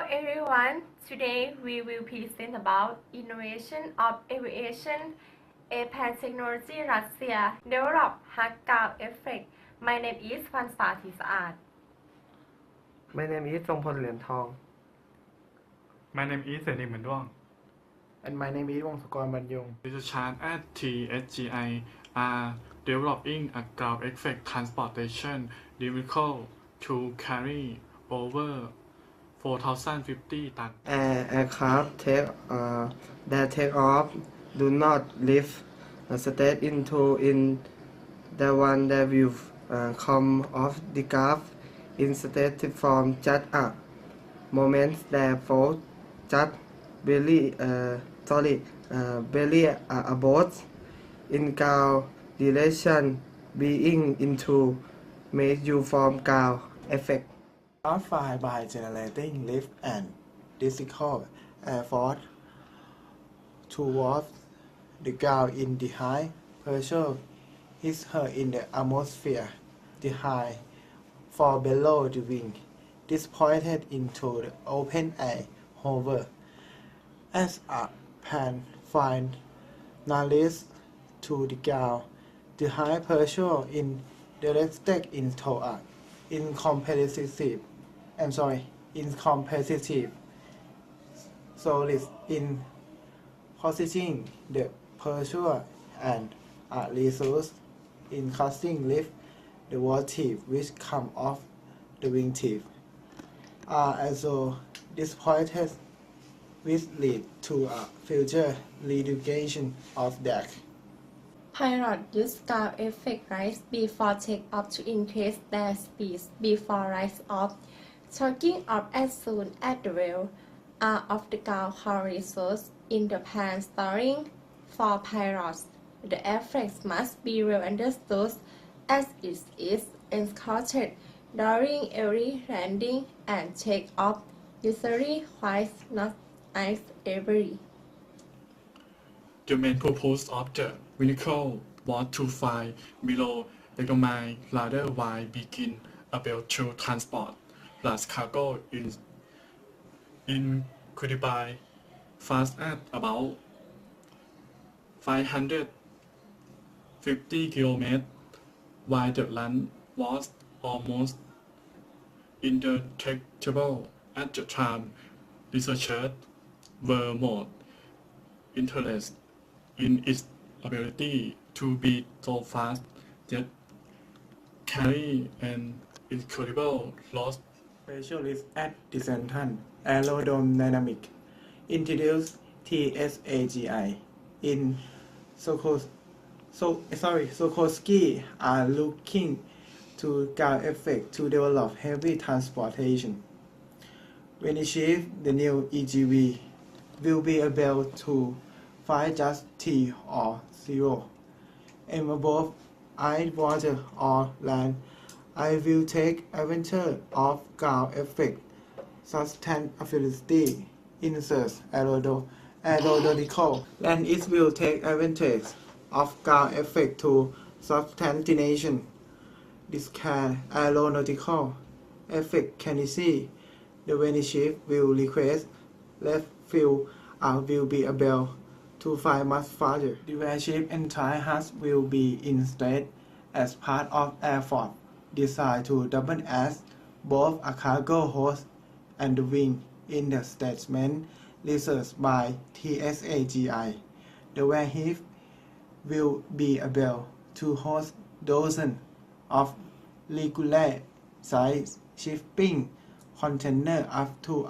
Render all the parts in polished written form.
everyone, today we will present about innovation of aviation. A pan technology Russia developed hard effect. My name is สริสาร์ My name is ทรงพล rienthong My name is มุenduang And my name is bunyong. Researchers at TSGI are developing a ground effect transportation vehicle to carry over 4,050 tons. Aircraft that take off do not lift state into in the one that will come off the graph instead from just a moment that fall just barely about in ground direction being into make you form ground effect. Classified by generating lift and distinctive air force towards the ground in the high pressure hits her in the atmosphere. The high fall below the wing, disappointed into the open air hover. As a pan finds knowledge to the ground, the high pressure in directed into a incompetitive solid in positioning the pressure and a resource in causing lift the water which come off the wingtip are also disappointed, which lead to a future reduction of deck. Pilot use ground effect rise before takeoff to increase their speed before rise off. Taking off as soon as the wheel are off the ground resource in the pan storing. For pilots, the effects must be well understood as it is encountered during every landing and takeoff, usually quite not as every. The main purpose of the vehicle was to fly below economic radar while being able to transport large cargo in incredibly fast at about 550 km, while the land was almost indetectable at the time. Researchers were more interested in its ability to be so fast yet carry an incredible load. Specialists at Descent Aerodynamic introduced TSAGI in Sikorsky are looking to ground effect to develop heavy transportation. When achieved, the new EGV will be able to fly just T or 0 and above ice, water or land. I will take advantage of ground effect sustainability inserts aeronautical, and it will take advantage of ground effect to substantiation. This can aeronautical effect can see the when ship will request left fuel will be able to fly much farther. The warship entire hatch will be installed as part of Air Force designed to double as both a cargo host and the wing in the statement researched by TSAGI. The warship will be able to host dozens of regular size shipping containers up to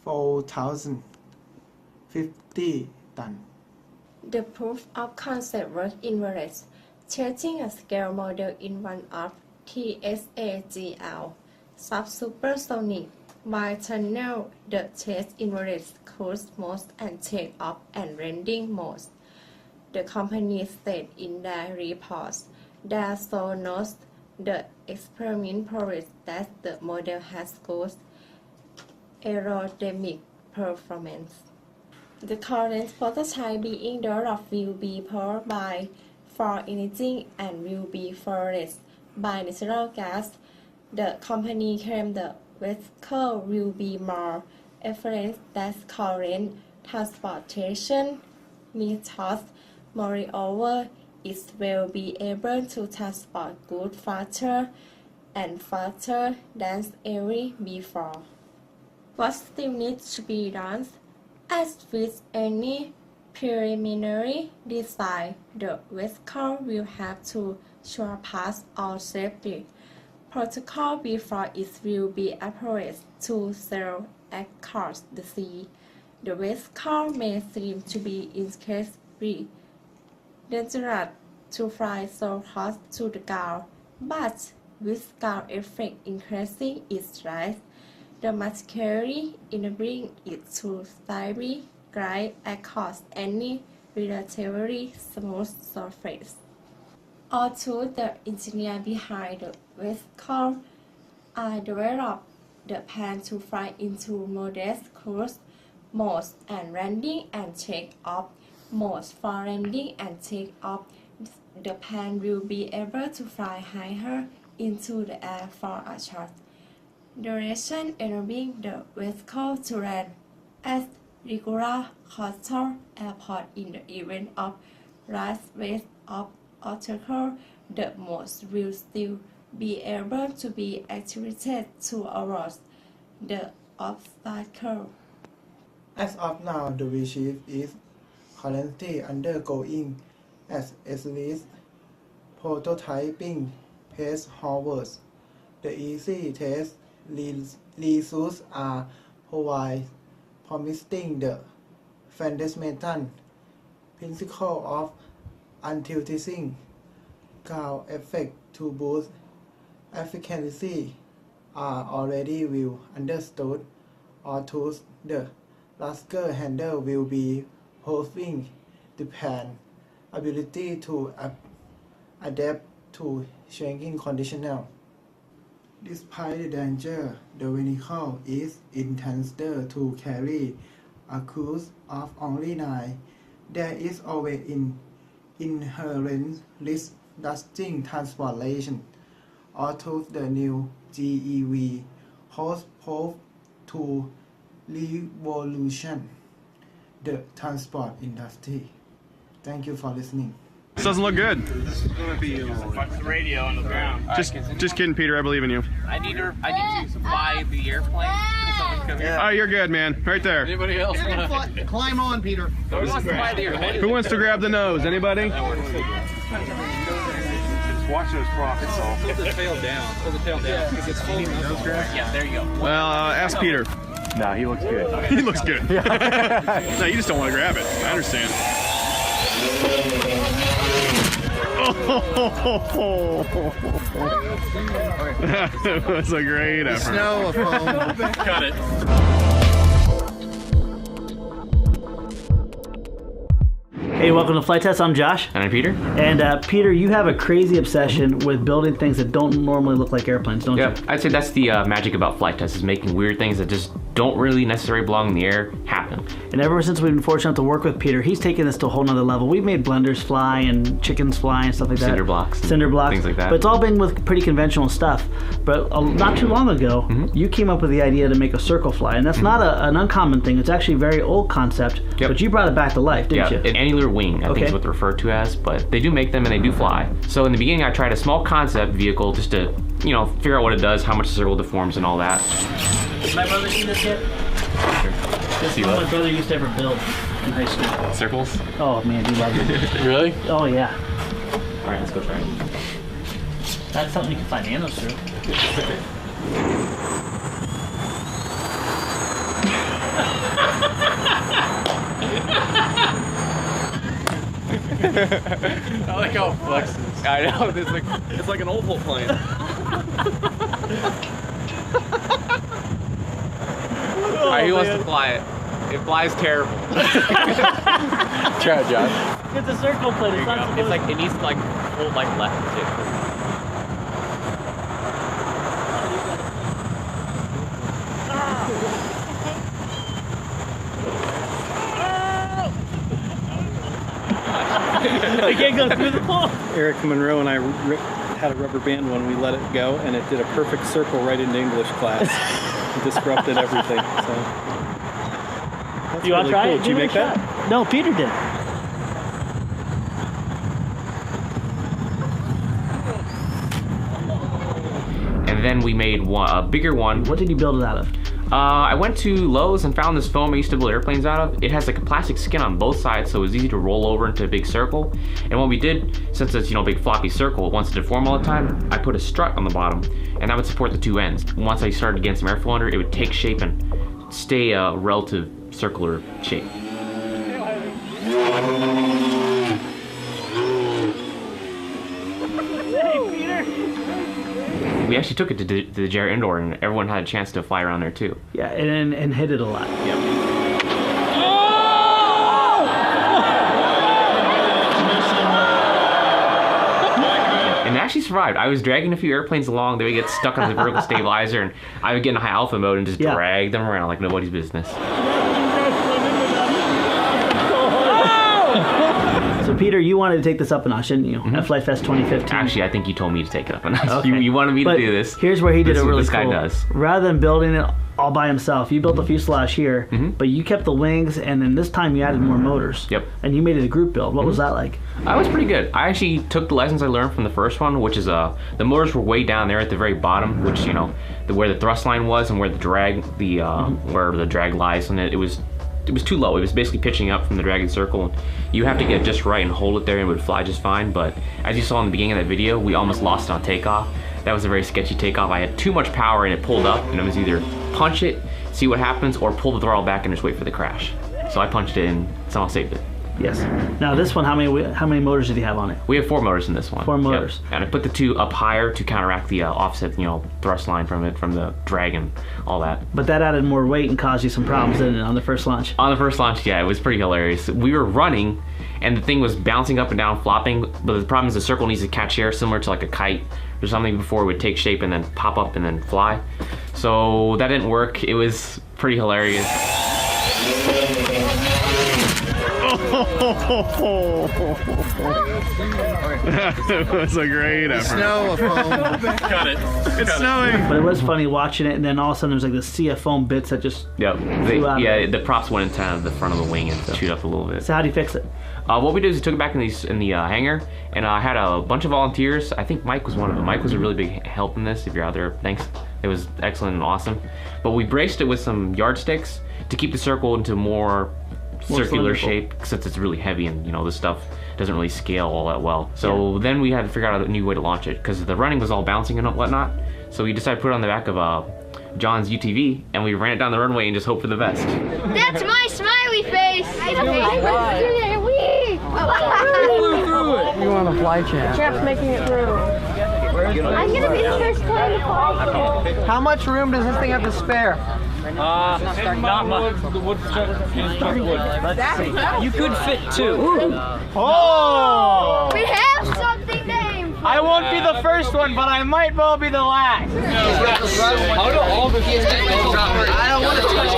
4,050 tons. The proof of concept was invalid. Testing a scale model in one of TSAGL sub-supersonic by tunnel, the test invalid cruise mode and take-off and landing modes. The company said in their reports that so notes the experiment proves that the model has good aerodynamic performance. The current prototype being developed will be powered by for engine and will be fueled by natural gas. The company claimed the vehicle will be more efficient than current transportation methods. Moreover, it will be able to transport goods faster and faster than ever before. What still needs to be done? As with any preliminary design, the vehicle will have to surpass all safety protocol before it will be approached to sail across the sea. The vehicle may seem to be incredibly dangerous to fly so close to the ground, but with ground effect increasing its rise, the machinery enabling it to safely glide across any relatively smooth surface. Although the engineer behind the vehicle developed the plan to fly into modest cruise modes and landing and take-off modes. For landing and take-off, the plane will be able to fly higher into the air for a short duration, enabling the vehicle to land at regular coastal airport in the event of large waves of obstacle. The modes will still be able to be activated to avoid the obstacle. As of now, the V-Ship is currently undergoing as least prototyping phase. However, the easy test results are promising. The fundamental principle of utilizing ground effect to boost efficiency are already well understood. Although the larger handle will be proving the plan ability to adapt to changing conditions. Despite the danger, the vehicle is intended to carry a cruise of only 9. There is always an inherent risk during transportation. Although the new GEV has proved to revolution the transport industry. Thank you for listening. This doesn't look good. Watch the radio on the ground. Just kidding, Peter. I believe in you. I need to fly the airplane. Oh, you're good, man. Right there. Anybody else want to Climb on, Peter. fly the airplane? Who wants to grab the nose? Anybody? Just watch those profits all. Put the tail down. Put the tail down. Yeah, there you go. Well, ask Peter. No, he looks good. He looks good. No, you just don't want to grab it. I understand. That was a great effort. Snow, a foam. Cut it. Hey, welcome to Flight Test. I'm Josh. And I'm Peter. And Peter, you have a crazy obsession with building things that don't normally look like airplanes, don't you? I'd say that's the magic about Flight Test, is making weird things that just don't really necessarily belong in the air happen. And ever since we've been fortunate to work with Peter, he's taken this to a whole nother level. We've made blenders fly and chickens fly and stuff like that. Cinder blocks. Things like that. But it's all been with pretty conventional stuff. But not too long ago, you came up with the idea to make a circle fly. And that's not an uncommon thing. It's actually a very old concept. Yep. But you brought it back to life, didn't you? An annular wing, I think is what they're referred to as. But they do make them and they do fly. So in the beginning, I tried a small concept vehicle just to, figure out what it does, how much the circle deforms and all that. Has my brother seen this yet? This is what my brother used to ever build in high school. Circles? Oh man, he loved it. Really? Oh yeah. All right, let's go try it. That's something you can find nanos through. I like how it flexes. I know, it's like an oval plane. Alright, who wants to fly it? It flies terrible. Try it, Josh. It's a circle plane. It's not supposed It's it needs to hold left too. I can't go through the hole. Eric Monroe and I had a rubber band one. We let it go, and it did a perfect circle right into English class. disrupted everything. So. You want to try it? Did you make that? No, Peter did. And then we made a bigger one. What did you build it out of? I went to Lowe's and found this foam I used to build airplanes out of. It has like a plastic skin on both sides, so it was easy to roll over into a big circle. And what we did, since it's a big floppy circle, it wants to deform all the time, I put a strut on the bottom, and that would support the two ends. Once I started getting some airflow under it, it would take shape and stay a relative circular shape. We actually took it to the JR Indoor, and everyone had a chance to fly around there too. Yeah, and hit it a lot. Yep. And it actually survived. I was dragging a few airplanes along. They would get stuck on the vertical stabilizer, and I would get in high alpha mode and just drag them around like nobody's business. So Peter, you wanted to take this up a notch, didn't you? At Flight Fest 2015. Actually, I think you told me to take it up a notch. Okay. You wanted me to do this. Here's where he did it really this cool. This guy does. Rather than building it all by himself, you built the fuselage here, but you kept the wings, and then this time you added more motors. Yep. And you made it a group build. What was that like? It was pretty good. I actually took the lessons I learned from the first one, which is the motors were way down there at the very bottom, which where the thrust line was and where the drag where the drag lies on it. It was too low. It was basically pitching up from the dragging circle. You have to get just right and hold it there, and it would fly just fine. But as you saw in the beginning of that video, we almost lost it on takeoff. That was a very sketchy takeoff. I had too much power and it pulled up, and it was either punch it, see what happens, or pull the throttle back and just wait for the crash. So I punched it and somehow saved it. Yes. Now this one, how many motors did you have on it? We have 4 motors in this one. 4 motors. Yep. And I put the 2 up higher to counteract the offset, thrust line from the drag and all that. But that added more weight and caused you some problems, didn't it, on the first launch? On the first launch, yeah, it was pretty hilarious. We were running, and the thing was bouncing up and down, flopping. But the problem is the circle needs to catch air, similar to like a kite or something, before it would take shape and then pop up and then fly. So that didn't work. It was pretty hilarious. That was a great effort. Snow, Got it. It's snowing. But it was funny watching it, and then all of a sudden there was like this sea of foam bits that just flew out. Yeah, the props went into the front of the wing and chewed up a little bit. So how do you fix it? What we did is we took it back in the hangar, and I had a bunch of volunteers. I think Mike was one of them. Mike was a really big help in this. If you're out there, thanks. It was excellent and awesome. But we braced it with some yardsticks to keep the circle into more circular shape, since it's really heavy and this stuff doesn't really scale all that well. So then we had to figure out a new way to launch it, because the running was all bouncing and whatnot. So we decided to put it on the back of John's UTV, and we ran it down the runway and just hoped for the best. That's my smiley face! I flew through it! You want a fly chance? Jeff's making it through. I'm gonna be the first plane to fly. How much room does this thing have to spare? Not much. The wood you could fit 2. Oh! We have something named. I won't be the first one, but I might well be the last. How do all the kids get I don't want to touch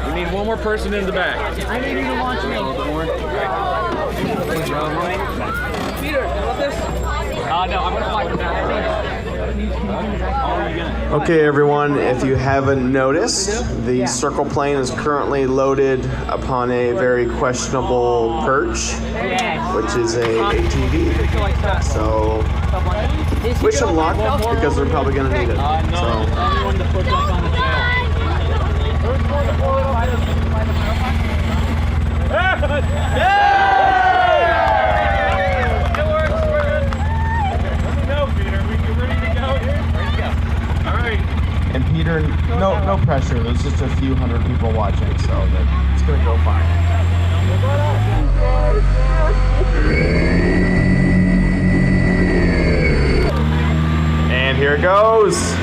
We need one more person in the back. I need you to launch me. Peter, you want this? No, I'm gonna fly from back. Okay, everyone, if you haven't noticed, the circle plane is currently loaded upon a very questionable perch, which is a ATV. So, wish them luck, because they're probably going to need it. So. And Peter, no pressure. There's just a few hundred people watching, so it's gonna go fine. And here it goes.